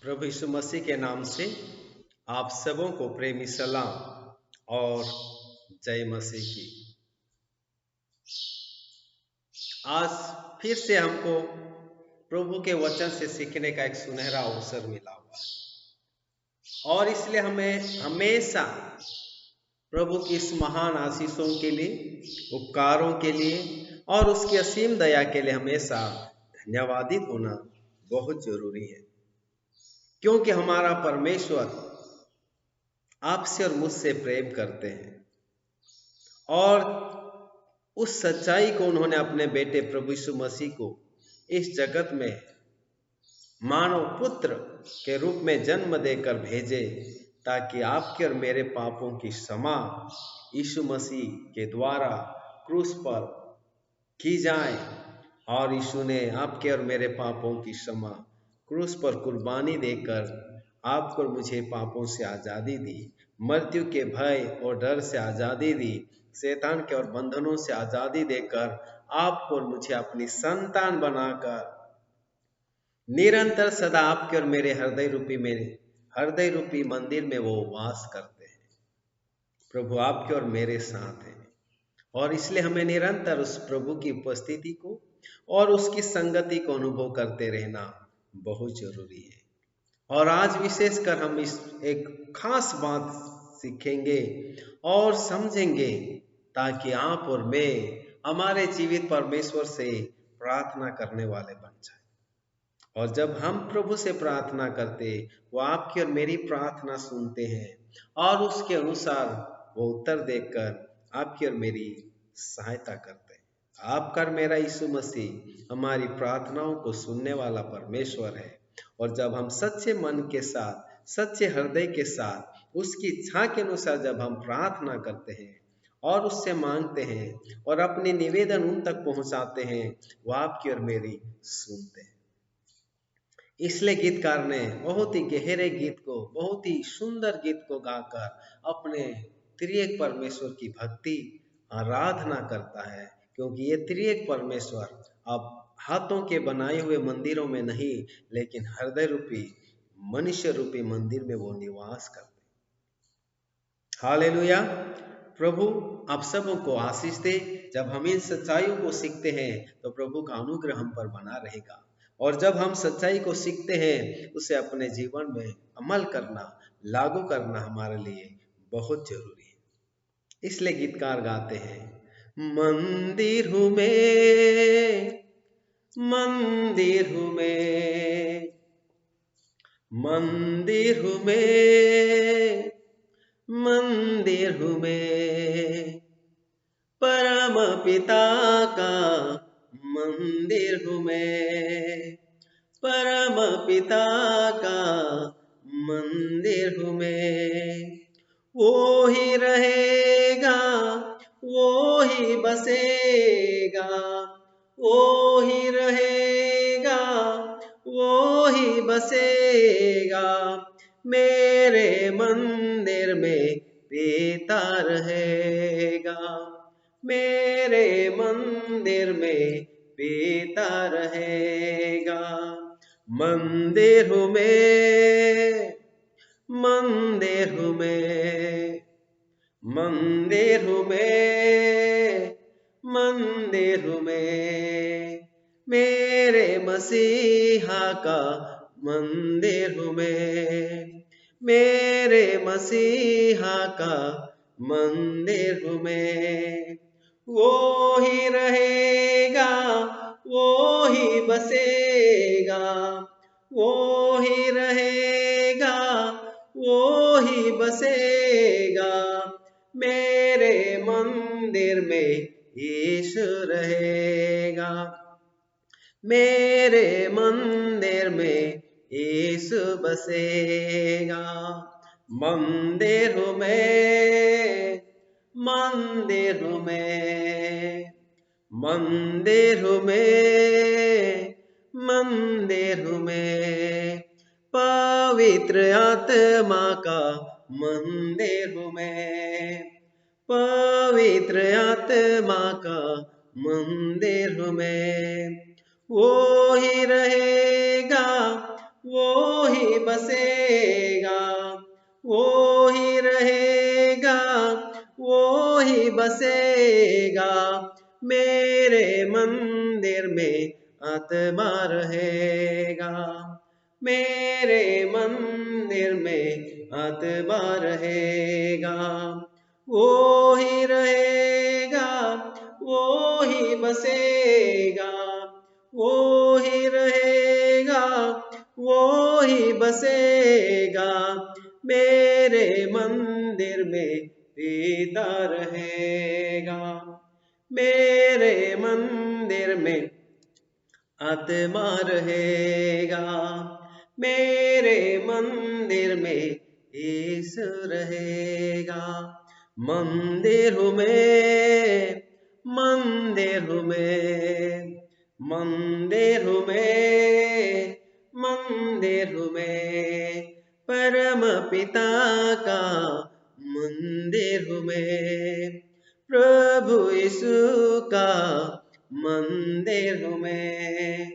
प्रभु यीशु मसीह के नाम से आप सबों को प्रेमी सलाम और जय मसीह की। आज फिर से हमको प्रभु के वचन से सीखने का एक सुनहरा अवसर मिला हुआ है और इसलिए हमें हमेशा प्रभु की इस महान आशीषों के लिए, उपकारों के लिए और उसकी असीम दया के लिए हमेशा धन्यवादित होना बहुत जरूरी है, क्योंकि हमारा परमेश्वर आपसे और मुझसे प्रेम करते हैं और उस सच्चाई को उन्होंने अपने बेटे प्रभु यीशु मसीह को इस जगत में मानव पुत्र के रूप में जन्म देकर भेजे, ताकि आपके और मेरे पापों की क्षमा यीशु मसीह के द्वारा क्रूस पर की जाए। और यीशु ने आपके और मेरे पापों की क्षमा क्रूस पर कुर्बानी देकर आपको और मुझे पापों से आज़ादी दी, मृत्यु के भय और डर से आज़ादी दी, शैतान के और बंधनों से आज़ादी देकर आपको और मुझे अपनी संतान बनाकर निरंतर सदा आपके और मेरे हृदय रूपी मंदिर में वो वास करते हैं। प्रभु आपके और मेरे साथ हैं और इसलिए हमें निरंतर उस प्रभु की उपस्थिति को और उसकी संगति को अनुभव करते रहना बहुत जरूरी है। और आज विशेषकर हम इस एक खास बात सीखेंगे और समझेंगे, ताकि आप और मैं हमारे जीवित परमेश्वर से प्रार्थना करने वाले बन जाए। और जब हम प्रभु से प्रार्थना करते, वो आपकी और मेरी प्रार्थना सुनते हैं और उसके अनुसार वो उत्तर देकर आपकी और मेरी सहायता करते हैं। आपका और मेरा यीशु मसीह हमारी प्रार्थनाओं को सुनने वाला परमेश्वर है। और जब हम सच्चे मन के साथ, सच्चे हृदय के साथ उसकी इच्छा के अनुसार जब हम प्रार्थना करते हैं और उससे मांगते हैं और अपने निवेदन उन तक पहुंचाते हैं, वो आपकी और मेरी सुनते हैं। इसलिए गीतकार ने बहुत ही गहरे गीत को, बहुत ही सुंदर गीत को गाकर अपने त्रिएक परमेश्वर की भक्ति आराधना करता है, क्योंकि ये त्रिएक परमेश्वर अब हाथों के बनाए हुए मंदिरों में नहीं, लेकिन हृदय रूपी, मनुष्य रूपी मंदिर में वो निवास करते। हालेलुया। प्रभु आप सबों को आशीष दे। जब हम इन सच्चाइयों को सीखते हैं तो प्रभु का अनुग्रह हम पर बना रहेगा, और जब हम सच्चाई को सीखते हैं उसे अपने जीवन में अमल करना, लागू करना हमारे लिए बहुत जरूरी है। इसलिए गीतकार गाते हैं, मंदिर हूँ मैं, मंदिर हूँ मैं, मंदिर हूँ मैं, मंदिर हूँ मैं, परम पिता का मंदिर हूँ मैं, परम पिता का मंदिर हूँ मैं। वो ही रहेगा, वो ही बसेगा, वो ही रहेगा, वो ही बसेगा, मेरे मंदिर में पिता रहेगा, मेरे मंदिर में पिता रहेगा। मंदिर हूँ मैं, मंदिर हूँ मैं, मंदिर हूँ मैं, मंदिर हूँ मैं, मेरे मसीहा का मंदिर हूँ मैं, मेरे मसीहा का मंदिर हूँ मैं। वो ही रहेगा, वो ही बसेगा, वो ही रहेगा, वो ही बसेगा, मेरे मंदिर में यीशु रहेगा, मेरे मंदिर में यीशु बसेगा। मंदिर हूँ मैं, मंदिर हूँ मैं, मंदिर हूँ मैं, मंदिर हूँ मैं, पवित्र आत्मा का मंदिर हूँ मैं, पवित्र आत्मा का मंदिर हूँ मैं। वो ही रहेगा, वो ही बसेगा, वो ही रहेगा, वो ही बसेगा, मेरे मंदिर में आत्मा रहेगा, मेरे मंदिर में आत्मा रहेगा, वो ही रहेगा, वो ही बसेगा, वो ही रहेगा, वो ही बसेगा, मेरे मंदिर में पिता रहेगा, मेरे मंदिर में आत्मा रहेगा, मेरे मंदिर में यीशु रहेगा। मंदिर हूँ मैं, मंदिर हूँ मैं, मंदिर हूँ मैं, मंदिर हूँ मैं, परम पिता का मंदिर हूँ मैं, प्रभु यीशु का मंदिर हूँ मैं,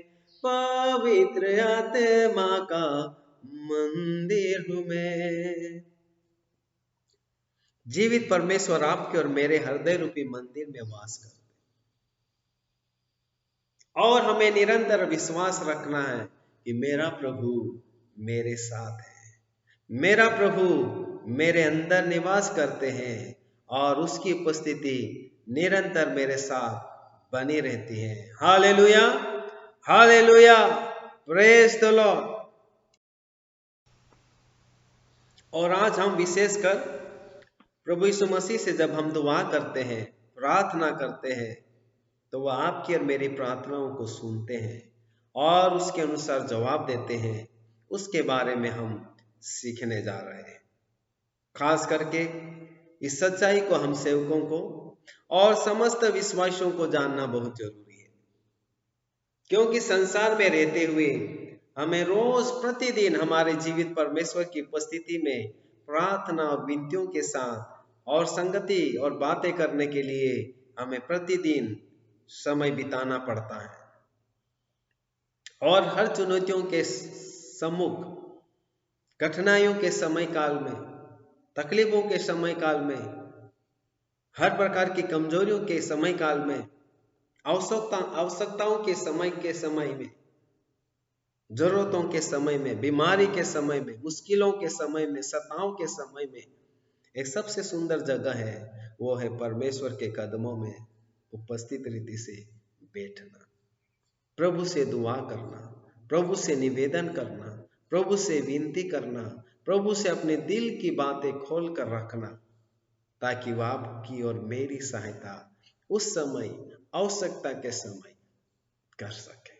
पवित्र आत्मा का मंदिर हूँ मैं। जीवित परमेश्वर आपके और मेरे हृदय रूपी मंदिर में वास करते, और हमें निरंतर विश्वास रखना है कि मेरा प्रभु मेरे साथ है, मेरा प्रभु मेरे अंदर निवास करते हैं, और उसकी उपस्थिति निरंतर मेरे साथ बनी रहती है। Hallelujah, hallelujah, praise the Lord. और आज हम विशेषकर प्रभु यीशु मसीह से जब हम दुआ करते हैं, प्रार्थना करते हैं, तो वह आपकी और मेरी प्रार्थनाओं को सुनते हैं और उसके अनुसार जवाब देते हैं। उसके बारे में हम सीखने जा रहे हैं। खास करके इस सच्चाई को हम सेवकों को और समस्त विश्वासियों को जानना बहुत जरूरी है, क्योंकि संसार में रहते हुए हमें रोज प्रतिदिन हमारे जीवित परमेश्वर की उपस्थिति में प्रार्थना और विनतियों के साथ और संगति और बातें करने के लिए हमें प्रतिदिन समय बिताना पड़ता है। और हर चुनौतियों के सम्मुख, कठिनाइयों के समय काल में, तकलीफों के समय काल में, हर प्रकार की कमजोरियों के समय काल में, आवश्यकताओं के समय में, जरूरतों के समय में, बीमारी के समय में, मुश्किलों के समय में, सताओं के समय में, एक सबसे सुंदर जगह है, वो है परमेश्वर के कदमों में उपस्थित रीति से बैठना, प्रभु से दुआ करना, प्रभु से निवेदन करना, प्रभु से विनती करना, प्रभु से अपने दिल की बातें खोल कर रखना, ताकि वह आपकी और मेरी सहायता उस समय, आवश्यकता के समय कर सके।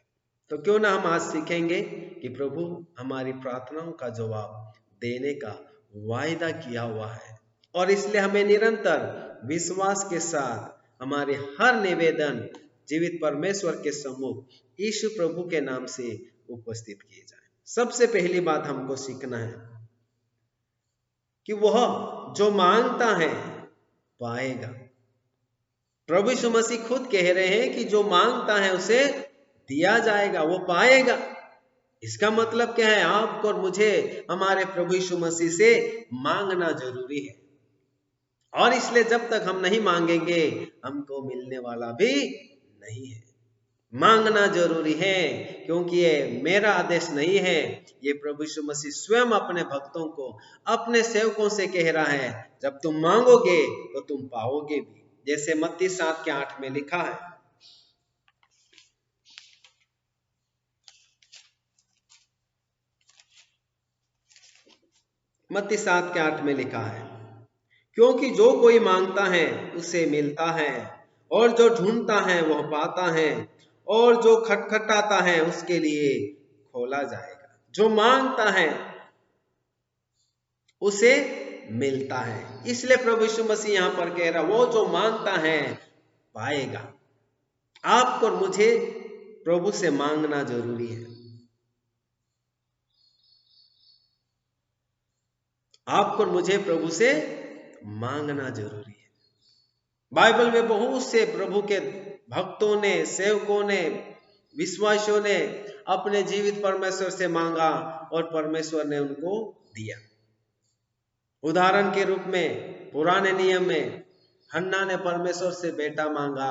तो क्यों ना हम आज सीखेंगे कि प्रभु हमारी प्रार्थनाओं का जवाब देने का वायदा किया हुआ है, और इसलिए हमें निरंतर विश्वास के साथ हमारे हर निवेदन जीवित परमेश्वर के सम्मुख यीशु प्रभु के नाम से उपस्थित किए जाए। सबसे पहली बात हमको सीखना है कि वह जो मांगता है पाएगा। प्रभु यीशु मसीह खुद कह रहे हैं कि जो मांगता है उसे दिया जाएगा, वो पाएगा। इसका मतलब क्या है? आपको और मुझे हमारे प्रभु यीशु मसीह से मांगना जरूरी है, और इसलिए जब तक हम नहीं मांगेंगे हमको मिलने वाला भी नहीं है। मांगना जरूरी है, क्योंकि ये मेरा आदेश नहीं है, ये प्रभु यीशु मसीह स्वयं अपने भक्तों को, अपने सेवकों से कह रहा है, जब तुम मांगोगे तो तुम पाओगे भी, जैसे मत्ती 7:8 में लिखा है। मत्ती 7:8 में लिखा है, क्योंकि जो कोई मांगता है उसे मिलता है, और जो ढूंढता है वह पाता है, और जो खटखटाता है उसके लिए खोला जाएगा। जो मांगता है उसे मिलता है। इसलिए प्रभु यीशु मसीह यहां पर कह रहा, वो जो मांगता है पाएगा। आपको और मुझे प्रभु से मांगना जरूरी है। आपको और मुझे प्रभु से मांगना जरूरी है। बाइबल में बहुत से प्रभु के भक्तों ने, सेवकों ने विश्वासियों ने अपने जीवित परमेश्वर से मांगा और परमेश्वर ने उनको दिया। उदाहरण के रूप में पुराने नियम में हन्ना ने परमेश्वर से बेटा मांगा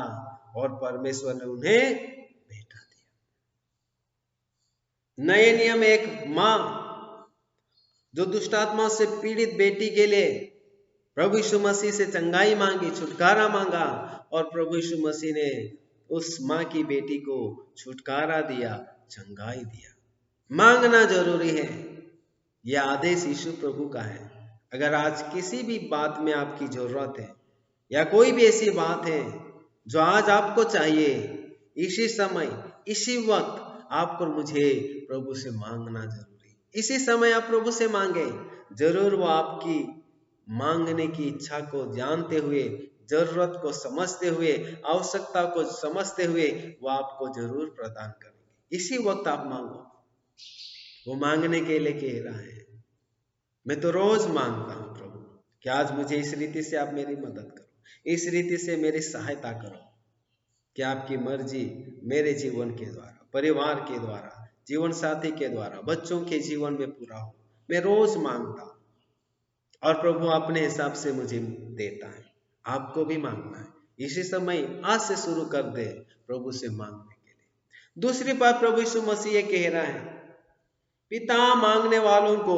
और परमेश्वर ने उन्हें बेटा दिया। नए नियम में एक मां जो दुष्टात्मा से पीड़ित बेटी के लिए प्रभु यीशु मसीह से चंगाई मांगी, छुटकारा मांगा और प्रभु यीशु मसीह ने उस मां की बेटी को छुटकारा दिया, चंगाई दिया। मांगना जरूरी है, यह आदेश यीशु प्रभु का है। अगर आज किसी भी बात में आपकी जरूरत है या कोई भी ऐसी बात है जो आज आपको चाहिए, इसी समय इसी वक्त आपको मुझे प्रभु से मांगना जरूरी। इसी समय आप प्रभु से मांगे, जरूर वो आपकी मांगने की इच्छा को जानते हुए, जरूरत को समझते हुए, आवश्यकता को समझते हुए वो आपको जरूर प्रदान करेंगे। इसी वक्त आप मांगो। वो मांगने के लिए कह रहा है, मैं तो रोज मांगता हूं प्रभु कि आज मुझे इस रीति से आप मेरी मदद करो, इस रीति से मेरी सहायता करो कि आपकी मर्जी मेरे जीवन के द्वारा, परिवार के द्वारा, जीवन साथी के द्वारा, बच्चों के जीवन में पूरा हो। मैं रोज मांगता हूं और प्रभु अपने हिसाब से मुझे देता है। आपको भी मांगना है। इसी समय आज से शुरू कर दे प्रभु से मांगने के लिए। दूसरी बात प्रभु यीशु मसीह कह रहा है, पिता मांगने वालों को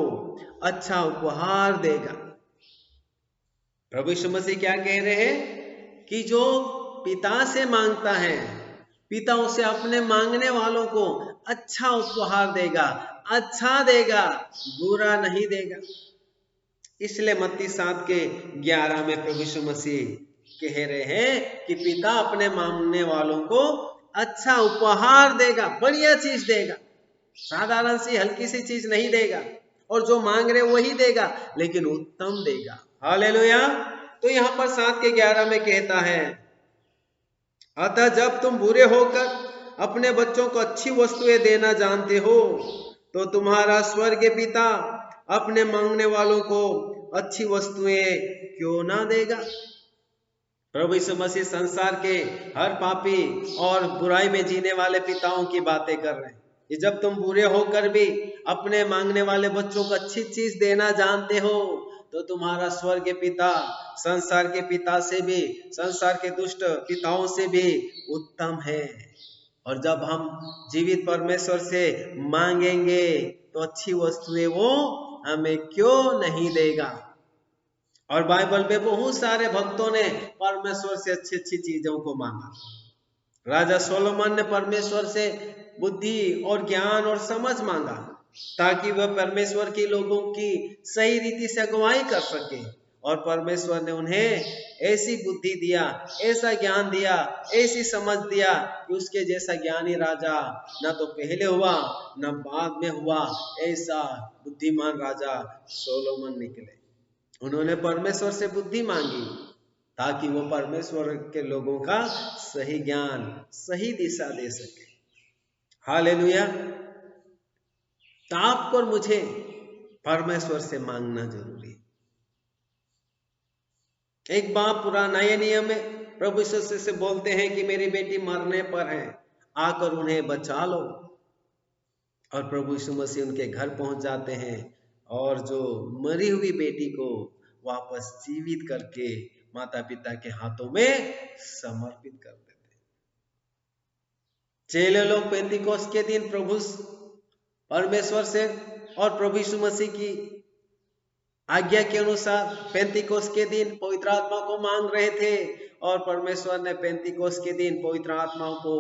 अच्छा उपहार देगा। प्रभु यीशु मसीह क्या कह रहे हैं कि जो पिता से मांगता है, पिता उसे अपने मांगने वालों को अच्छा उपहार देगा, अच्छा देगा, बुरा नहीं देगा। इसलिए मत्ती 7:11 में प्रभु यीशु मसीह कह रहे हैं कि पिता अपने मांगने वालों को अच्छा उपहार देगा, बढ़िया चीज देगा। साधारण सी हल्की सी चीज नहीं देगा, और जो मांग रहे वही देगा, लेकिन उत्तम देगा। हालेलुया। तो यहां पर 7:11 में कहता है, अतः जब तुम बुरे होकर अपने बच्चों को अच्छी वस्तुएं देना जानते हो, तो तुम्हारा स्वर्गीय पिता अपने मांगने वालों को अच्छी वस्तुएं क्यों ना देगा। प्रभु यीशु मसीह संसार के हर पापी और बुराई में जीने वाले पिताओं की बातें कर रहे हैं कि जब तुम बुरे होकर भी अपने मांगने वाले बच्चों को अच्छी चीज देना जानते हो, तो तुम्हारा स्वर्गीय पिता संसार के पिता से भी, संसार के दुष्ट पिताओं से भी उत्तम है। और जब हम जीवित परमेश्वर से मांगेंगे तो अच्छी वस्तुएं वो हमें क्यों नहीं देगा। और बाइबल में बहुत सारे भक्तों ने परमेश्वर से अच्छी अच्छी चीजों को मांगा। राजा सोलोमन ने परमेश्वर से बुद्धि और ज्ञान और समझ मांगा ताकि वह परमेश्वर के लोगों की सही रीति से अगुवाई कर सके, और परमेश्वर ने उन्हें ऐसी बुद्धि दिया, ऐसा ज्ञान दिया, ऐसी समझ दिया कि उसके जैसा ज्ञानी राजा न तो पहले हुआ न बाद में हुआ। ऐसा बुद्धिमान राजा सोलोमन निकले। उन्होंने परमेश्वर से बुद्धि मांगी ताकि वो परमेश्वर के लोगों का सही ज्ञान, सही दिशा दे सके। हालेलुया। तो आपको और मुझे परमेश्वर से मांगना जरूरी है। एक बाप पूरा नए नियम में प्रभु यीशु से बोलते हैं कि मेरी बेटी मरने पर है, आकर उन्हें बचा लो। और प्रभु यीशु मसीह उनके घर पहुंच जाते हैं और जो मरी हुई बेटी को वापस जीवित करके माता पिता के हाथों में समर्पित कर देते हैं। चेले लोग पेंतीकोस्त के दिन प्रभु परमेश्वर से और प्रभु यीशु मसीह की आज्ञा के अनुसार पेंतीकोस्त के दिन पवित्र आत्मा को मांग रहे थे, और परमेश्वर ने पेंतीकोस्त के दिन पवित्र आत्मा को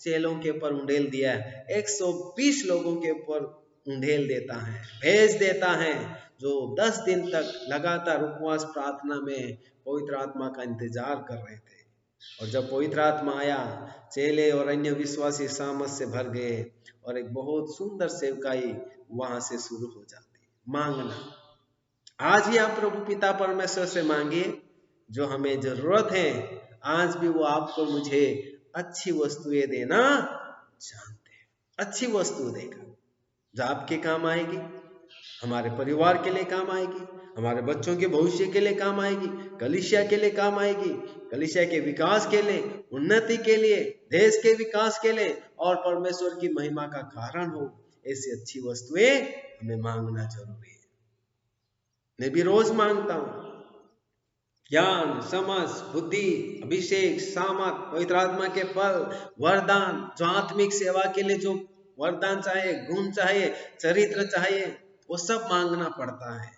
चेलों के ऊपर उंडेल दिया। 120 लोगों के ऊपर उंडेल देता है, भेज देता है, जो 10 दिन तक लगातार उपवास प्रार्थना में पवित्र आत्मा का इंतजार कर रहे थे। और जब पवित्र आत्मा आया, चेले और अन्य विश्वासी सामर्थ से भर गए और एक बहुत सुंदर सेवकाई वहां से शुरू हो जाती। मांगना। आज भी आप प्रभु पिता परमेश्वर से मांगिए जो हमें जरूरत है। आज भी वो आपको मुझे अच्छी वस्तुएं देना जानते हैं। अच्छी वस्तु देगा जो आपके काम आएगी, हमारे परिवार के लिए काम आएगी, हमारे बच्चों के भविष्य के लिए काम आएगी, कलीसिया के लिए काम आएगी, कलीसिया के विकास के लिए, उन्नति के लिए, देश के विकास के लिए और परमेश्वर की महिमा का कारण हो। ऐसी अच्छी वस्तुएं हमें मांगना जरूरी है। मैं भी रोज मांगता हूं ज्ञान, समझ, बुद्धि, अभिषेक, सामर्थ, पवित्र आत्मा के फल, वरदान, जो आत्मिक सेवा के लिए जो वरदान चाहिए, गुण चाहिए, चरित्र चाहिए, वो सब मांगना पड़ता है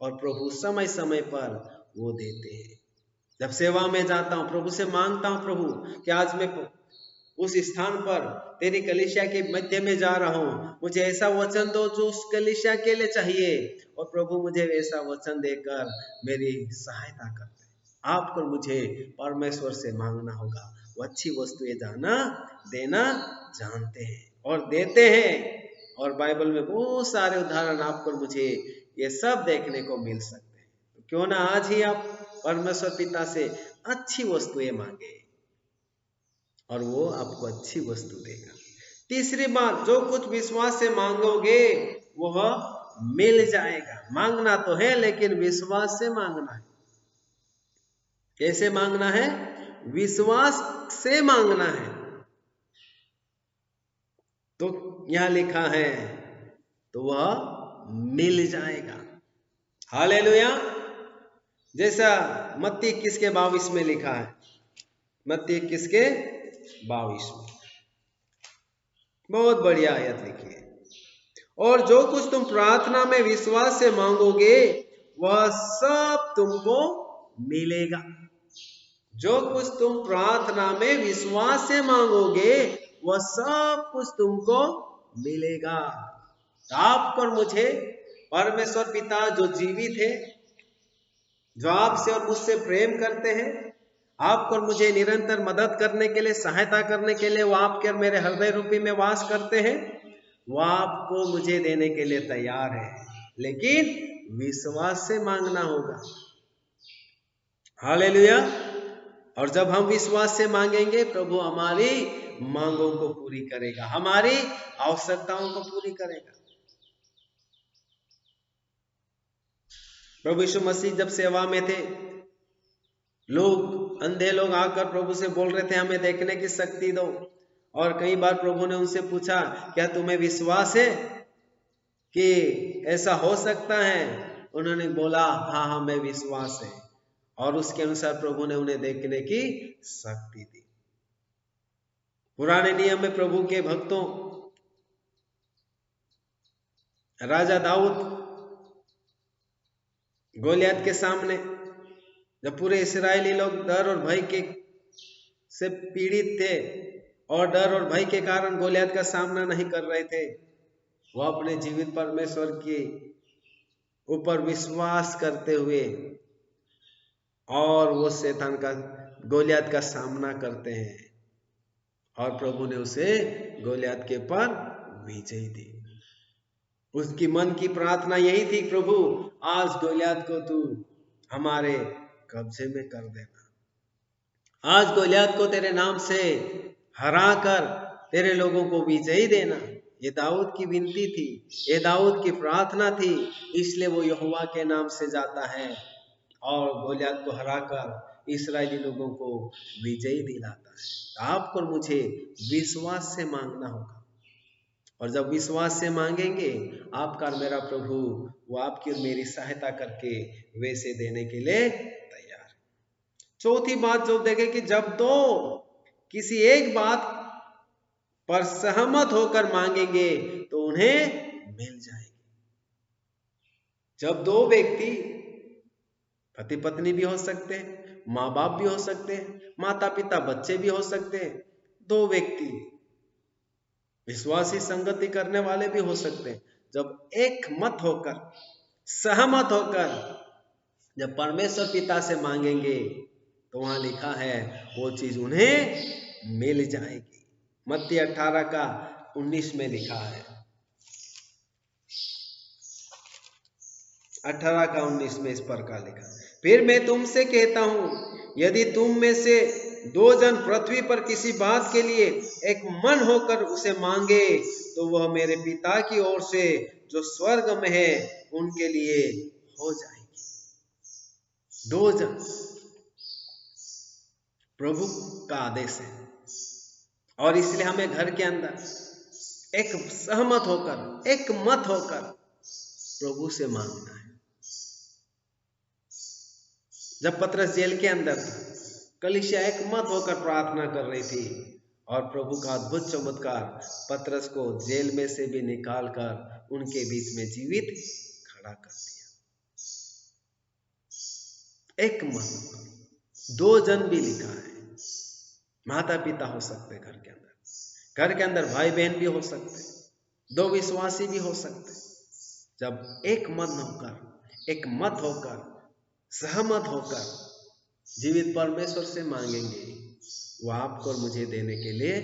और प्रभु समय समय पर वो देते हैं। जब सेवा में जाता हूँ प्रभु से मांगता हूँ, प्रभु कि आज मैं उस स्थान पर तेरी कलीसिया के मध्य में जा रहा हूँ, मुझे ऐसा वचन दो जो उस कलीसिया के लिए चाहिए और प्रभु मुझे ऐसा वचन देकर मेरी सहायता करते। आपको मुझे परमेश्वर से मांगना होगा। वो अच्छी वस्तुएं देना जानते हैं और देते हैं। और बाइबल में बहुत सारे उदाहरण आपको मुझे ये सब देखने को मिल सकते हैं। तो क्यों ना आज ही आप परमेश्वर पिता से अच्छी वस्तुएं मांगे और वो आपको अच्छी वस्तु देगा। तीसरी बात, जो कुछ विश्वास से मांगोगे वह मिल जाएगा। मांगना तो है लेकिन विश्वास से मांगना है। कैसे मांगना है? विश्वास से मांगना है। तो यहां लिखा है तो वह मिल जाएगा। हालेलुया। जैसा मत्ती 21 के 22 में लिखा है, मत्ती 21 के 22 में बहुत बढ़िया आयत लिखी है। और जो कुछ तुम प्रार्थना में विश्वास से मांगोगे वह सब तुमको मिलेगा। जो कुछ तुम प्रार्थना में विश्वास से मांगोगे वह सब कुछ तुमको मिलेगा। तो आपको और मुझे परमेश्वर पिता जो जीवित है, जो आपसे और मुझसे प्रेम करते हैं, आपको और मुझे निरंतर मदद करने के लिए, सहायता करने के लिए वो आपके और मेरे हृदय रूपी में वास करते हैं, वो आपको मुझे देने के लिए तैयार है, लेकिन विश्वास से मांगना होगा। हालेलुया। और जब हम विश्वास से मांगेंगे प्रभु हमारी मांगों को पूरी करेगा, हमारी आवश्यकताओं को पूरी करेगा। प्रभु यीशु मसीह जब सेवा में थे, अंधे लोग आकर प्रभु से बोल रहे थे हमें देखने की शक्ति दो। और कई बार प्रभु ने उनसे पूछा क्या तुम्हें विश्वास है कि ऐसा हो सकता है? उन्होंने बोला हाँ हमें विश्वास है। और उसके अनुसार प्रभु ने उन्हें देखने की शक्ति दी। पुराने नियम में प्रभु के भक्तों, राजा दाऊद गोलियत के सामने, जब पूरे इस्राएली लोग डर और भय के से पीड़ित थे और डर और भय के कारण गोलियत का सामना नहीं कर रहे थे, वो अपने जीवित परमेश्वर के ऊपर विश्वास करते हुए और वो शैतान का, गोलियत का सामना करते हैं और प्रभु ने उसे गोलियत के पर विजय दी। उसकी मन की प्रार्थना यही थी, प्रभु आज गोलियत को तू हमारे कब्जे में कर देना, आज गोलियत को तेरे नाम से हरा कर तेरे लोगों को विजयी देना। ये दाऊद की विनती थी, ये दाऊद की प्रार्थना थी, इसलिए वो यहोवा के नाम से जाता है और गोलियत को हराकर इस्राएली लोगों को विजयी दिलाता है। तो आपको और मुझे विश्वास से मांगना होगा। और जब विश्वास से मांगेंगे आपका और मेरा प्रभु वो आपकी और मेरी सहायता करके वैसे देने के लिए तैयार है। चौथी बात जो देखें कि जब तो किसी एक बात पर सहमत होकर मांगेंगे तो उन्हें मिल जाएगी। जब दो व्यक्ति, पति पत्नी भी हो सकते हैं, माँ बाप भी हो सकते हैं, माता पिता बच्चे भी हो सकते हैं, दो व्यक्ति विश्वासी संगति करने वाले भी हो सकते हैं, जब एक मत होकर, सहमत होकर जब परमेश्वर पिता से मांगेंगे तो वहां लिखा है वो चीज उन्हें मिल जाएगी। मत्ती 18 का 19 में लिखा है, 18 का 19 में इस प्रकार लिखा, फिर मैं तुमसे कहता हूं यदि तुम में से दो जन पृथ्वी पर किसी बात के लिए एक मन होकर उसे मांगे तो वह मेरे पिता की ओर से जो स्वर्ग में है उनके लिए हो जाएगी। 2 जन, प्रभु का आदेश है और इसलिए हमें घर के अंदर एक सहमत होकर, एक मत होकर प्रभु से मांगना है। जब पतरस जेल के अंदर था, कलीसिया एक मत होकर प्रार्थना कर रही थी और प्रभु का अद्भुत चमत्कार पतरस को जेल में से भी निकालकर उनके बीच में जीवित खड़ा कर दिया। एक मत, 2 जन भी लिखा है। माता पिता हो सकते घर के अंदर भाई बहन भी हो सकते, 2 विश्वासी भी हो सकते। जब एक मत होकर सहमत होकर जीवित परमेश्वर से मांगेंगे, वो आपको और मुझे देने के लिए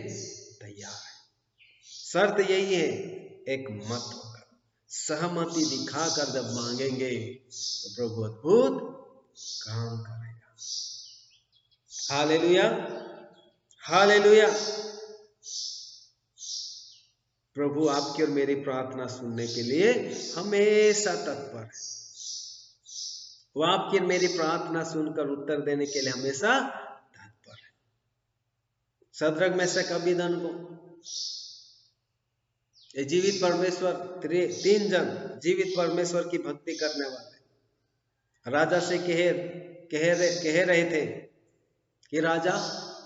तैयार है। शर्त यही है, एक मत होकर सहमति दिखाकर जब मांगेंगे तो प्रभु अद्भुत काम करेगा। Hallelujah, hallelujah. प्रभु आपकी और मेरी प्रार्थना सुनने के लिए हमेशा तत्पर है। वो आपकी और मेरी प्रार्थना सुनकर उत्तर देने के लिए हमेशा तत्पर है। शद्रक, मेशक, अबेदनगो, ये जीवित परमेश्वर, 3 जन जीवित परमेश्वर की भक्ति करने वाले राजा से कह रहे थे कि राजा,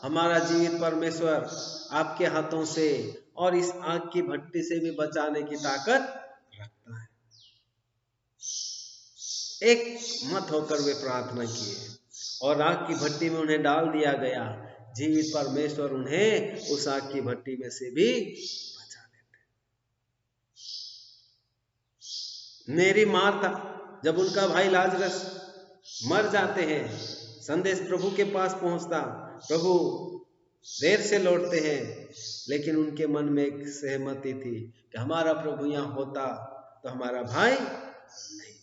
हमारा जीवित परमेश्वर आपके हाथों से और इस आग की भट्टी से भी बचाने की ताकत रखता है। एक मत होकर वे प्रार्थना किए और आग की भट्टी में उन्हें डाल दिया गया। जीवित परमेश्वर उन्हें उस आग की भट्टी में से भी बचा लेते। मेरी मार्था, जब उनका भाई लाजरस मर जाते हैं, संदेश प्रभु के पास पहुंचता, प्रभु देर से लौटते हैं, लेकिन उनके मन में एक सहमति थी कि हमारा प्रभु यहाँ होता तो हमारा भाई नहीं।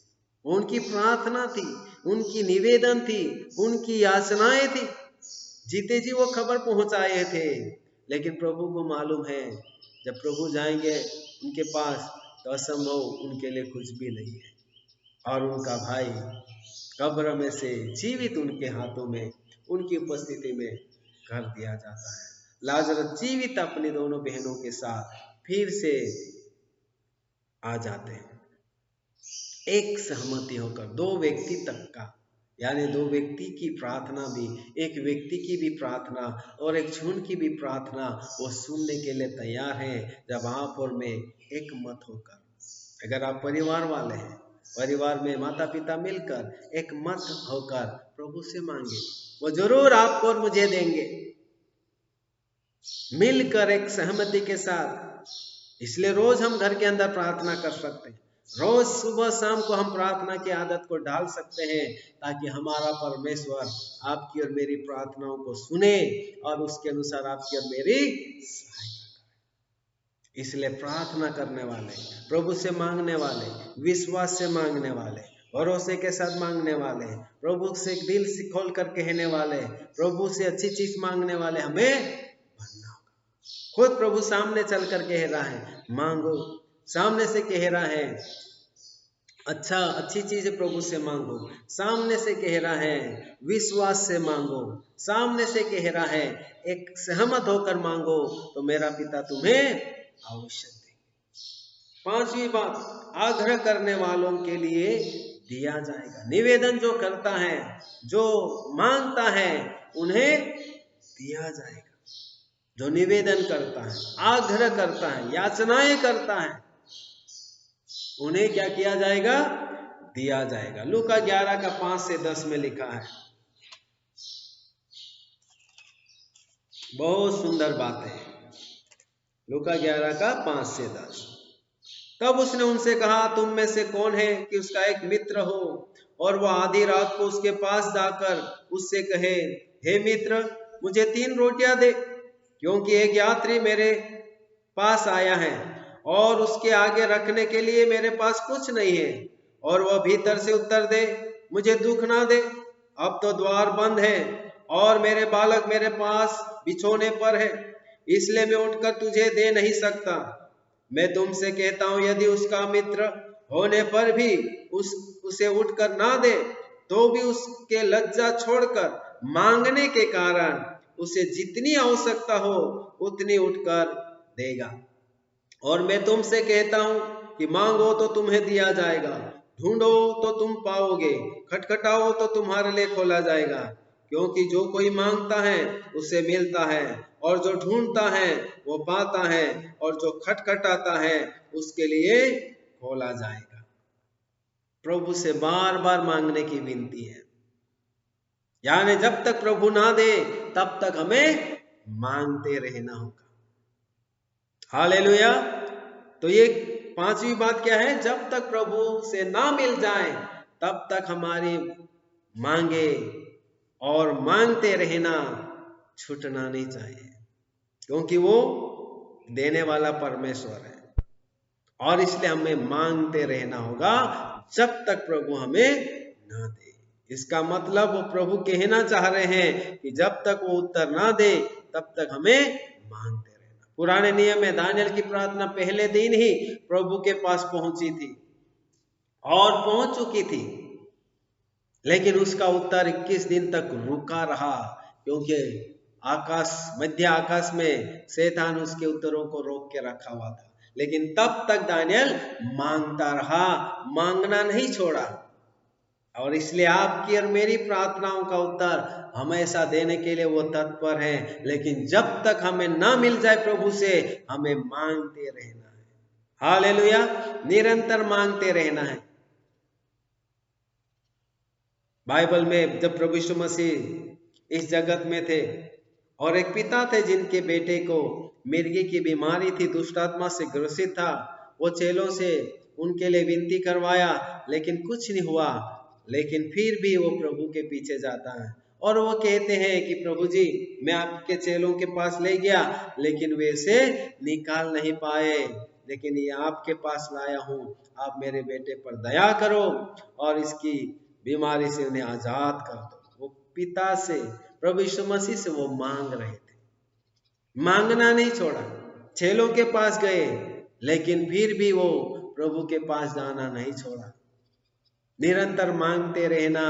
उनकी प्रार्थना थी, उनकी निवेदन थी, उनकी याचनाएं थी। जीते जी वो खबर पहुंचाए थे, लेकिन प्रभु को मालूम है जब प्रभु जाएंगे उनके पास तो असंभव उनके लिए कुछ भी नहीं है। और उनका भाई कब्र में से जीवित उनके हाथों में, उनकी उपस्थिति में कर दिया जाता है। लाजरस जीवित अपनी दोनों बहनों के साथ फिर से आ जाते हैं। एक सहमति होकर 2 व्यक्ति तक का, यानी 2 व्यक्ति की प्रार्थना भी, एक व्यक्ति की भी प्रार्थना और एक झुंड की भी प्रार्थना वो सुनने के लिए तैयार है जब आप और मैं एक मत होकर। अगर आप परिवार वाले हैं, परिवार में माता पिता मिलकर एक मत होकर प्रभु से मांगे, वो जरूर आपको और मुझे देंगे, मिलकर एक सहमति के साथ। इसलिए रोज हम घर के अंदर प्रार्थना कर सकते हैं, रोज सुबह शाम को हम प्रार्थना की आदत को डाल सकते हैं, ताकि हमारा परमेश्वर आपकी और मेरी प्रार्थनाओं को सुने और उसके अनुसार आपकी और मेरी सहायता करे। इसलिए प्रार्थना करने वाले, प्रभु से मांगने वाले, विश्वास से मांगने वाले, भरोसे के साथ मांगने वाले, प्रभु से दिल से खोल कर कहने वाले, प्रभु से अच्छी चीज मांगने वाले हमें बनना होगा। खुद प्रभु सामने चलकर कह रहा है, मांगो, सामने से कह रहा है, अच्छी चीज प्रभु से मांगो, सामने से कह रहा है, विश्वास से मांगो, सामने से कह रहा है, एक सहमत होकर मांगो तो मेरा पिता तुम्हें अवश्य देंगे। 5वीं बात, आग्रह करने वालों के लिए दिया जाएगा। निवेदन जो करता है, जो मांगता है, उन्हें दिया जाएगा। जो निवेदन करता है, आग्रह करता है, याचनाएं करता है, उन्हें क्या किया जाएगा? दिया जाएगा। लूका 11 का 5 से 10 में लिखा है, बहुत सुंदर बात है। लूका 11 का 5 से 10। तब उसने उनसे कहा, तुम में से कौन है कि उसका एक मित्र हो और वह आधी रात को उसके पास जाकर उससे कहे, हे मित्र, मुझे 3 रोटियां दे, क्योंकि एक यात्री मेरे पास आया है और उसके आगे रखने के लिए मेरे पास कुछ नहीं है। और वह भीतर से उत्तर दे, मुझे दुख ना दे, अब तो द्वार बंद है और मेरे बालक मेरे पास बिछोने पर है, इसलिए मैं उठकर तुझे दे नहीं सकता। मैं तुमसे कहता हूं, यदि उसका मित्र होने पर भी उसे उठकर ना दे, तो भी उसके लज्जा छोड़कर मांगने के कारण उसे जितनी आवश्यकता हो उतनी उठकर देगा। और मैं तुमसे कहता हूं कि मांगो तो तुम्हें दिया जाएगा, ढूंढो तो तुम पाओगे, खटखटाओ तो तुम्हारे लिए खोला जाएगा। क्योंकि जो कोई मांगता है उसे मिलता है, और जो ढूंढता है वो पाता है, और जो खटखटाता है उसके लिए खोला जाएगा। प्रभु से बार बार मांगने की विनती है, यानी जब तक प्रभु ना दे तब तक हमें मांगते रहना होगा। हालेलुया। तो ये पांचवी बात क्या है? जब तक प्रभु से ना मिल जाए तब तक हमारी मांगे और मांगते रहना छूटना नहीं चाहिए, क्योंकि वो देने वाला परमेश्वर है। और इसलिए हमें मांगते रहना होगा जब तक प्रभु हमें ना दे। इसका मतलब वो प्रभु कहना चाह रहे हैं कि जब तक वो उत्तर ना दे तब तक हमें मांगते रहना। पुराने नियम में दानियल की प्रार्थना पहले दिन ही प्रभु के पास पहुंची थी और पहुंच चुकी थी, लेकिन उसका उत्तर 21 दिन तक रुका रहा, क्योंकि मध्य आकाश में शैतान उसके उत्तरों को रोक के रखा हुआ था। लेकिन तब तक दानियल मांगता रहा, मांगना नहीं छोड़ा। और इसलिए आपकी और मेरी प्रार्थनाओं का उत्तर हमेशा देने के लिए वो तत्पर है। लेकिन जब तक हमें ना मिल जाए प्रभु से, हमें मांगते रहना है। हालेलुया, निरंतर मांगते रहना है। बाइबल में जब प्रभु यीशु मसीह इस जगत में थे, और एक पिता थे जिनके बेटे को मिर्गी की बीमारी थी, दुष्ट आत्मा से ग्रसित था, वो चेलों से उनके लिए विनती करवाया, लेकिन कुछ नहीं हुआ। लेकिन फिर भी वो प्रभु के पीछे जाता है, और वो कहते हैं कि प्रभु जी, मैं आपके चेलों के पास ले गया, लेकिन वे इसे निकाल नहीं पाए, लेकिन ये आपके पास लाया हूं, आप मेरे बेटे पर दया करो और इसकी बीमारी से उन्हें आजाद कर दो। वो पिता से, प्रभु यीशु मसीह से वो मांग रहे थे, मांगना नहीं छोड़ा। चेलों के पास गए, लेकिन फिर भी वो प्रभु के पास जाना नहीं छोड़ा। निरंतर मांगते रहना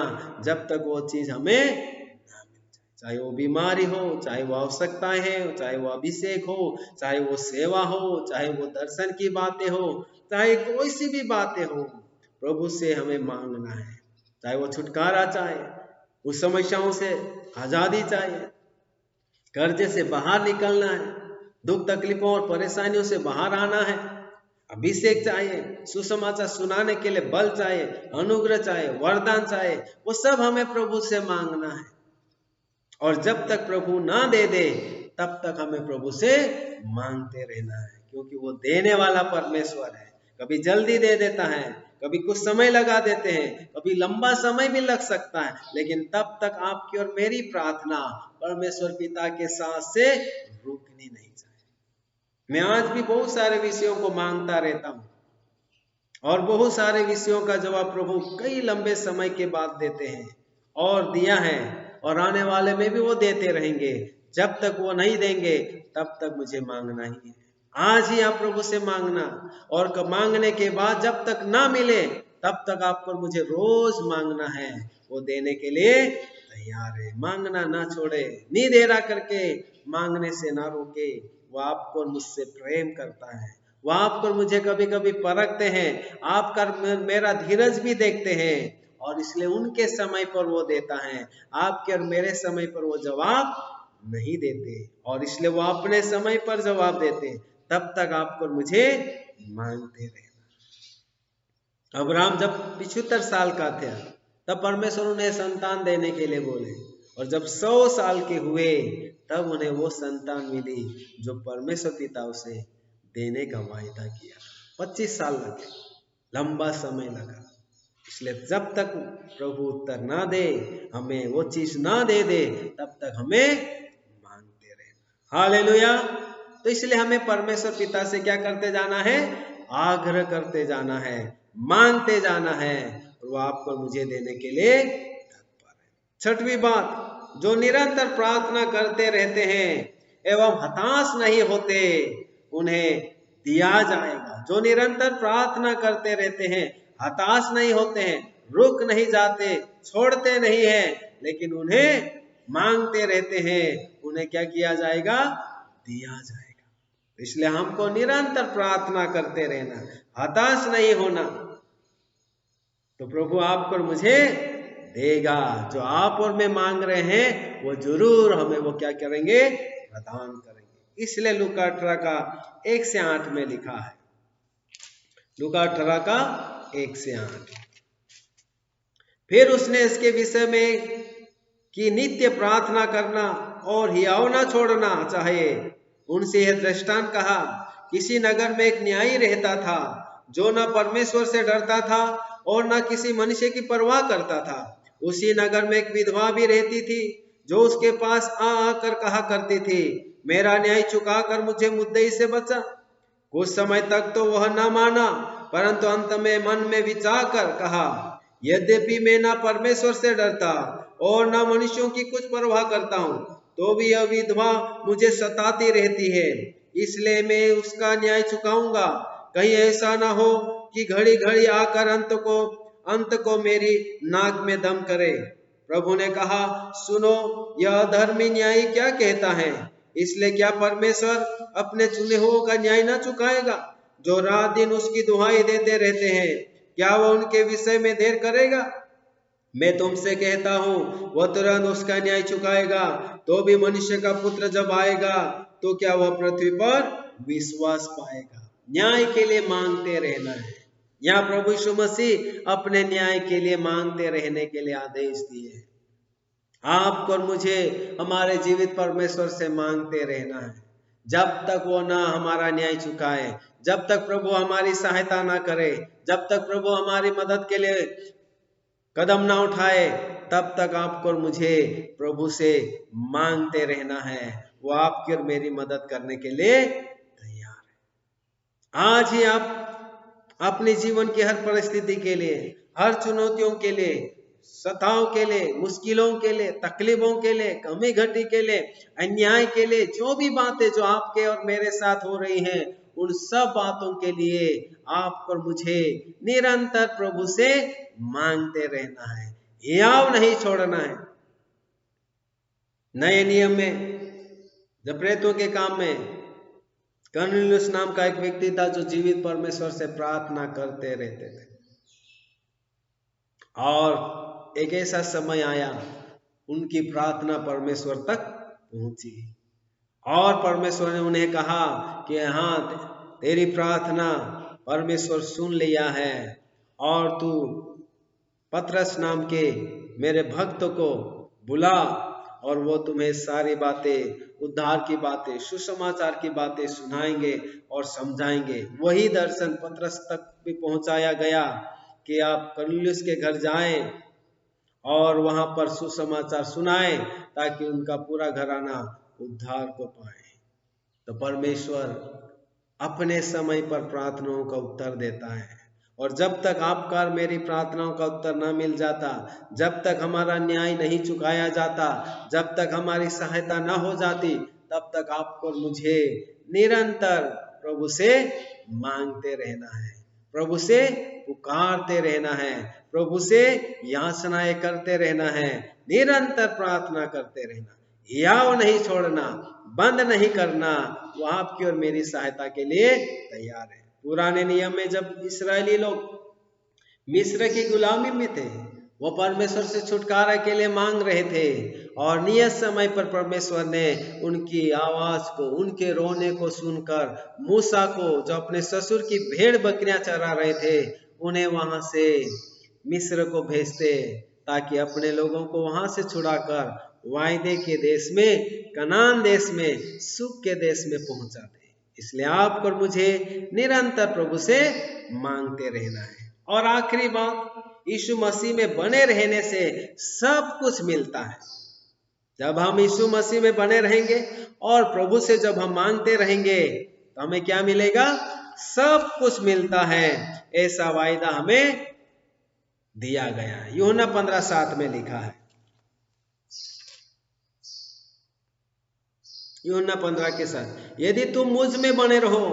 जब तक वो चीज हमें ना मिल जाए, चाहे वो बीमारी हो, चाहे वो आवश्यकताएं है, चाहे वो अभिषेक हो, चाहे वो सेवा हो, चाहे वो दर्शन की बातें हो, चाहे कोई सी भी बातें हो, प्रभु से हमें मांगना है। चाहे वो छुटकारा चाहे, उस समस्याओं से आजादी चाहिए, कर्जे से बाहर निकलना है, दुख तकलीफों और परेशानियों से बाहर आना है, अभिषेक चाहिए, सुसमाचार सुनाने के लिए बल चाहिए, अनुग्रह चाहिए, वरदान चाहिए, वो सब हमें प्रभु से मांगना है। और जब तक प्रभु ना दे दे तब तक हमें प्रभु से मांगते रहना है, क्योंकि वो देने वाला परमेश्वर है। कभी जल्दी दे देता है, कभी कुछ समय लगा देते हैं, कभी लंबा समय भी लग सकता है, लेकिन तब तक आपकी और मेरी प्रार्थना परमेश्वर पिता के साथ से रुकनी नहीं चाहिए। मैं आज भी बहुत सारे विषयों को मांगता रहता हूं, और बहुत सारे विषयों का जवाब प्रभु कई लंबे समय के बाद देते हैं, और दिया है, और आने वाले में भी वो देते रहेंगे। जब तक वो नहीं देंगे तब तक मुझे मांगना ही है। आज ही आप प्रभु से मांगना, और मांगने के बाद जब तक ना मिले तब तक आपको मुझे रोज मांगना है। वो देने के लिए तैयार है। मांगना ना छोड़े, नहीं दे रहा करके मांगने से ना रोके। वो आपको मुझसे प्रेम करता है, वो आपको मुझे कभी कभी परखते हैं, आपका मेरा धीरज भी देखते हैं, और इसलिए उनके समय पर वो देता है, आपके और मेरे समय पर वो जवाब नहीं देते, और इसलिए वो अपने समय पर जवाब देते। तब तक आपको मुझे मांगते रहना। अब्राहम जब 75 साल का था तब परमेश्वर उन्हें संतान देने के लिए बोले, और जब 100 साल के हुए तब उन्हें वो संतान मिली जो परमेश्वर पिता उसे देने का वायदा किया। 25 साल लगे, लंबा समय लगा। इसलिए जब तक प्रभु उत्तर ना दे, हमें वो चीज ना दे दे, तब तक हमें मांगते रहना। हालेलुया। तो इसलिए हमें परमेश्वर पिता से क्या करते जाना है? आग्रह करते जाना है, मांगते जाना है, और वो आपको मुझे देने के लिए तत्पर है। छठवीं बात, जो निरंतर प्रार्थना करते रहते हैं एवं हताश नहीं होते, उन्हें दिया जाएगा। जो निरंतर प्रार्थना करते रहते हैं, हताश नहीं होते हैं, रुक नहीं जाते, छोड़ते नहीं हैं, लेकिन उन्हें मांगते रहते हैं, उन्हें क्या किया जाएगा? दिया जाएगा। इसलिए हमको निरंतर प्रार्थना करते रहना, हताश नहीं होना, तो प्रभु आपको और मुझे देगा। जो आप और मैं मांग रहे हैं वो जरूर हमें वो क्या करेंगे? प्रदान करेंगे। इसलिए लूका 18 का 1 से 8 में लिखा है, लूका 18 का 1 से 8। फिर उसने इसके विषय में कि नित्य प्रार्थना करना और हियाव न छोड़ना चाहिए, उनसे यह दृष्टांत कहा। किसी नगर में एक न्यायी रहता था, जो न परमेश्वर से डरता था और न किसी मनुष्य की परवाह करता था। उसी नगर में एक विधवा भी रहती थी, जो उसके पास आकर कहा करती थी, मेरा न्याय चुकाकर मुझे मुद्दई से बचा। कुछ समय तक तो वह न माना, परंतु अंत में मन में विचार कर कहा, यद्यपि मैं न परमेश्वर से डरता और न मनुष्यों की कुछ परवाह करता हूँ, तो भी यह विधवा मुझे सताती रहती है, इसलिए मैं उसका न्याय चुकाऊंगा। कहीं ऐसा न हो कि घड़ी घड़ी आकर अंत को मेरी नाक में दम करे। प्रभु ने कहा, सुनो, यह धर्मी न्यायी क्या कहता है। इसलिए क्या परमेश्वर अपने चुने हुओं का न्याय न चुकाएगा, जो रात दिन उसकी दुहाई देते रहते हैं? क्या वह उनके विषय में देर करेगा? मैं तुमसे कहता हूँ, वह तुरंत उसका न्याय चुकाएगा। तो भी मनुष्य का पुत्र जब आएगा, तो क्या वह पृथ्वी पर विश्वास पाएगा? न्याय के लिए मांगते रहना है। यहाँ प्रभु यीशु मसीह अपने न्याय के लिए मांगते रहने के लिए आदेश दिए। आपको और मुझे हमारे जीवित परमेश्वर से मांगते रहना है, जब तक वो ना हमारा न्याय चुकाए, जब तक प्रभु हमारी सहायता ना करे, जब तक प्रभु हमारी मदद के लिए कदम ना उठाए, तब तक आपको और मुझे प्रभु से मांगते रहना है। वो आपकी और मेरी मदद करने के लिए तैयार है। आज ही आप अपने जीवन की हर परिस्थिति के लिए, हर चुनौतियों के लिए, सताओं के लिए, मुश्किलों के लिए, तकलीफों के लिए, कमी घटी के लिए, अन्याय के लिए, जो भी बातें जो आपके और मेरे साथ हो रही हैं, उन सब बातों के लिए आपको और मुझे निरंतर प्रभु से मांगते रहना है, हियाव नहीं छोड़ना है। नए नियम में जब प्रेरितों के काम में कर्नेलियुस नाम का एक व्यक्ति था, जो जीवित परमेश्वर से प्रार्थना करते रहते थे, और एक ऐसा समय आया, उनकी प्रार्थना परमेश्वर तक पहुंची और परमेश्वर ने उन्हें कहा कि हाँ, तेरी प्रार्थना परमेश्वर सुन लिया है, और तू पतरस नाम के मेरे भक्त को बुला, और वो तुम्हें सारी बातें, उद्धार की बातें, सुसमाचार की बातें सुनाएंगे और समझाएंगे। वही दर्शन पतरस तक भी पहुंचाया गया कि आप कर्नेलियुस के घर जाएं और वहां पर सुसमाचार सुनाएं, ताकि उनका पूरा घराना उद्धार को पाए। तो परमेश्वर अपने समय पर प्रार्थनाओं का उत्तर देता है, और जब तक आपका और मेरी प्रार्थनाओं का उत्तर न मिल जाता, जब तक हमारा न्याय नहीं चुकाया जाता, जब तक हमारी सहायता न हो जाती, तब तक आपको और मुझे निरंतर प्रभु से मांगते रहना है, प्रभु से पुकारते रहना है, प्रभु से याचनाएं करते रहना है, निरंतर प्रार्थना करते रहना, हियाव नहीं छोड़ना, बंद नहीं करना। वो आपकी और मेरी सहायता के लिए तैयार है। पुराने नियम में जब इस्राएली लोग मिस्र की गुलामी में थे, वो परमेश्वर से छुटकारा के लिए मांग रहे थे, और नियत समय पर परमेश्वर ने उनकी आवाज को, उनके रोने को सुनकर मूसा को, जो अपने ससुर की भेड़ बकरियां चरा रहे थे, उन्हें वहां से मिस्र को भेजते, ताकि अपने लोगों को वहां से छुड़ाकर वायदे के देश में, कनान देश में, सुख के देश में पहुंचाते। इसलिए आपको और मुझे निरंतर प्रभु से मांगते रहना है। और आखिरी बात, यीशु मसीह में बने रहने से सब कुछ मिलता है। जब हम यीशु मसीह में बने रहेंगे और प्रभु से जब हम मांगते रहेंगे, तो हमें क्या मिलेगा? सब कुछ मिलता है। ऐसा वायदा हमें दिया गया है। यूहन्ना 15:7 में लिखा है, यूहन्ना 15 के साथ, यदि तुम मुझ में बने रहो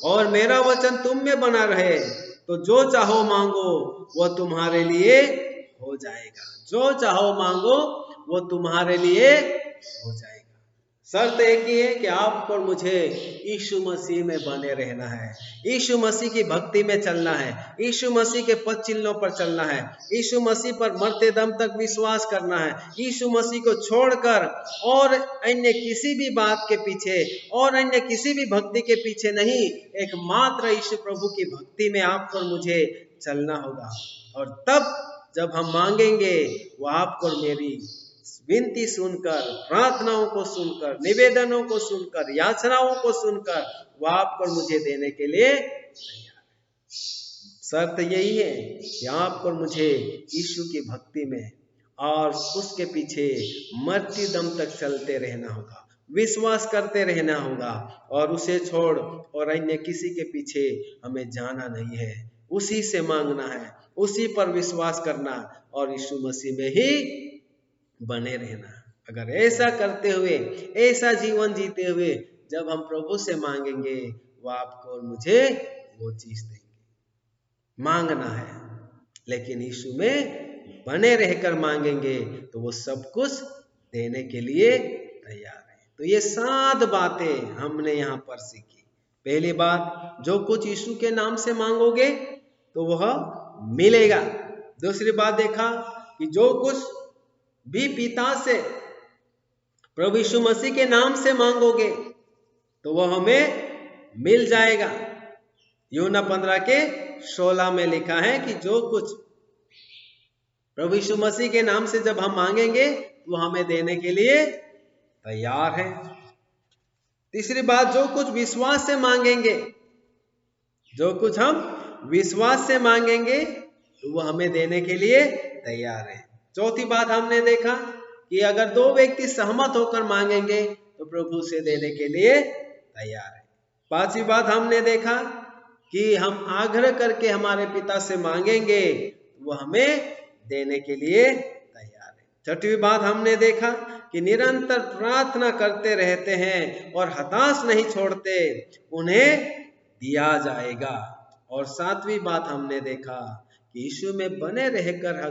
और मेरा वचन तुम में बना रहे तो जो चाहो मांगो वो तुम्हारे लिए हो जाएगा। जो चाहो मांगो वो तुम्हारे लिए हो जाएगा। शर्त एक ही है कि आपको और मुझे यीशु मसीह में बने रहना है, यीशु मसीह की भक्ति में चलना है, यीशु मसीह के पद चिन्हों पर चलना है, यीशु मसीह पर मरते दम तक विश्वास करना है, यीशु मसीह को छोड़कर और अन्य किसी भी बात के पीछे और अन्य किसी भी भक्ति के पीछे नहीं, एकमात्र यीशु प्रभु की भक्ति में आपको और मुझे चलना होगा। और तब जब हम मांगेंगे वो आपको और मेरी विनती सुनकर, प्रार्थनाओं को सुनकर, निवेदनों को सुनकर, याचनाओं को सुनकर वो आपको और मुझे देने के लिए तैयार है। शर्त यही है कि आपको और मुझे यीशु की भक्ति में और उसके पीछे मरती दम तक चलते रहना होगा, विश्वास करते रहना होगा और उसे छोड़ और अन्य किसी के पीछे हमें जाना नहीं है। उसी से मांगना है, उसी पर विश्वास करना और यीशु मसीह में ही बने रहना। अगर ऐसा करते हुए, ऐसा जीवन जीते हुए जब हम प्रभु से मांगेंगे वो आपको और मुझे वो चीज देंगे। मांगना है लेकिन यीशु में बने रहकर मांगेंगे तो वो सब कुछ देने के लिए तैयार है। तो ये 7 बातें हमने यहाँ पर सीखी। पहली बात, जो कुछ यीशु के नाम से मांगोगे तो वह मिलेगा। दूसरी बात देखा कि जो कुछ भी पिता से प्रभु यीशु मसीह के नाम से मांगोगे तो वह हमें मिल जाएगा। यूहन्ना 15 के 16 में लिखा है कि जो कुछ प्रभु यीशु मसीह के नाम से जब हम मांगेंगे तो हमें देने के लिए तैयार है। तीसरी बात, जो कुछ विश्वास से मांगेंगे, जो कुछ हम विश्वास से मांगेंगे तो वह हमें देने के लिए तैयार है। चौथी बात हमने देखा कि अगर 2 व्यक्ति सहमत होकर मांगेंगे तो प्रभु से देने के लिए तैयार है। पांचवी बात हमने देखा कि हम आग्रह करके हमारे पिता से मांगेंगे वो हमें देने के लिए तैयार है। छठवीं बात हमने देखा कि निरंतर प्रार्थना करते रहते हैं और हताश नहीं छोड़ते, उन्हें दिया जाएगा। और सातवीं बात हमने देखा कि यीशु में बने रहकर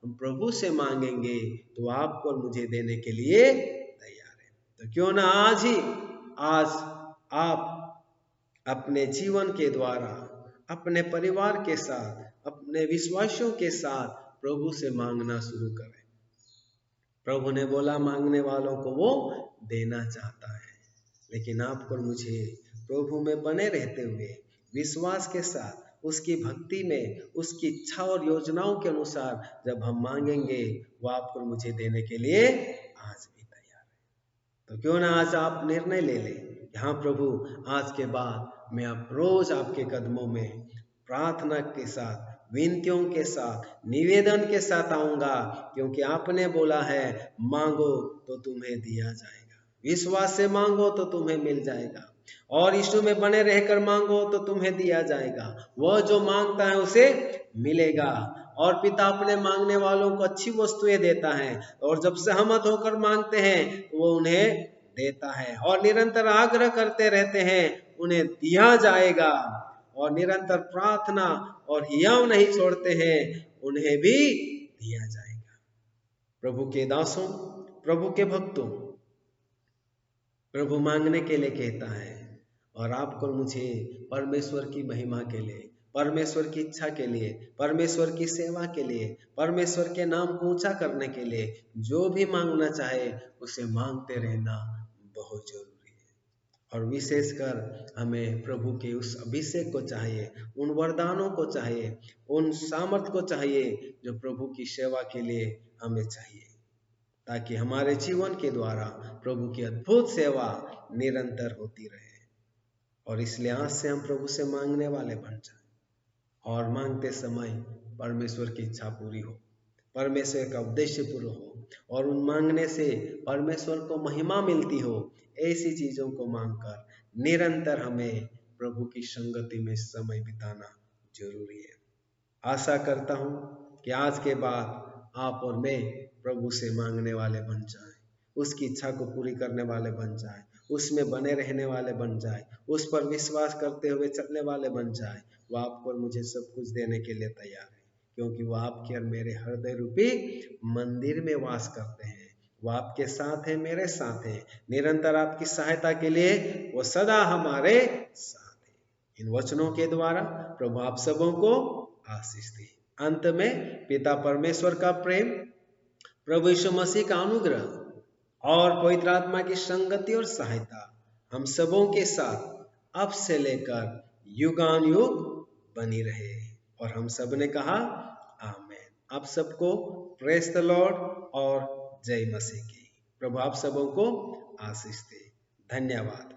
हम प्रभु से मांगेंगे तो आपको और मुझे देने के लिए तैयार है। तो क्यों ना आज आप अपने जीवन के द्वारा, अपने परिवार के साथ, अपने विश्वासियों के साथ प्रभु से मांगना शुरू करें। प्रभु ने बोला मांगने वालों को वो देना चाहता है। लेकिन आपको और मुझे प्रभु में बने रहते हुए विश्वास के साथ उसकी भक्ति में, उसकी इच्छा और योजनाओं के अनुसार जब हम मांगेंगे वो आपको और मुझे देने के लिए आज भी तैयार है। तो क्यों ना आज आप निर्णय ले लें कि हाँ प्रभु, आज के बाद मैं आप रोज आपके कदमों में प्रार्थना के साथ, विनतियों के साथ, निवेदन के साथ आऊंगा, क्योंकि आपने बोला है मांगो तो तुम्हें दिया जाएगा, विश्वास से मांगो तो तुम्हें मिल जाएगा, और यीशु में बने रहकर मांगो तो तुम्हें दिया जाएगा। वह जो मांगता है उसे मिलेगा। और पिता अपने मांगने वालों को अच्छी वस्तुएं देता है, और जब सहमत होकर मांगते हैं वो उन्हें देता है, और निरंतर आग्रह करते रहते हैं उन्हें दिया जाएगा, और निरंतर प्रार्थना और हियाव नहीं छोड़ते हैं उन्हें भी दिया जाएगा। प्रभु के दासों, प्रभु के भक्तों, प्रभु मांगने के लिए कहता है, और आपको मुझे परमेश्वर की महिमा के लिए, परमेश्वर की इच्छा के लिए, परमेश्वर की सेवा के लिए, परमेश्वर के नाम को ऊंचा करने के लिए जो भी मांगना चाहे उसे मांगते रहना बहुत जरूरी है। और विशेषकर हमें प्रभु के उस अभिषेक को चाहिए, उन वरदानों को चाहिए, उन सामर्थ को चाहिए जो प्रभु की सेवा के लिए हमें चाहिए, ताकि हमारे जीवन के द्वारा प्रभु की अद्भुत सेवा निरंतर होती रहे। और इसलिए आज से हम प्रभु से मांगने वाले बन जाएं, और मांगते समय परमेश्वर की इच्छा पूरी हो, परमेश्वर का उद्देश्य पूरा हो, और उन मांगने से परमेश्वर को महिमा मिलती हो। ऐसी चीजों को मांगकर निरंतर हमें प्रभु की संगति में समय बिताना जरूरी है। आशा करता हूं कि आज के बाद आप और मैं प्रभु से मांगने वाले बन जाएं, उसकी इच्छा को पूरी करने वाले बन जाएं, उसमें बने रहने वाले बन जाए, उस पर विश्वास करते हुए चलने वाले बन जाए, वो आपको और मुझे सब कुछ देने के लिए तैयार है, क्योंकि वो आपके और मेरे हृदय रूपी मंदिर में वास करते हैं। वो आपके साथ है, मेरे साथ है, निरंतर आपकी सहायता के लिए वो सदा हमारे साथ है। इन वचनों के द्वारा प्रभु आप सबों को आशीष दे। अंत में पिता परमेश्वर का प्रेम, प्रभु यीशु मसीह का अनुग्रह और पवित्र आत्मा की संगति और सहायता हम सबों के साथ अब से लेकर युगान युग बनी रहे। और हम सब ने कहा आमीन। आप सबको प्रेज द लॉर्ड और जय मसीह की। प्रभु आप सबों को आशीष दे। धन्यवाद।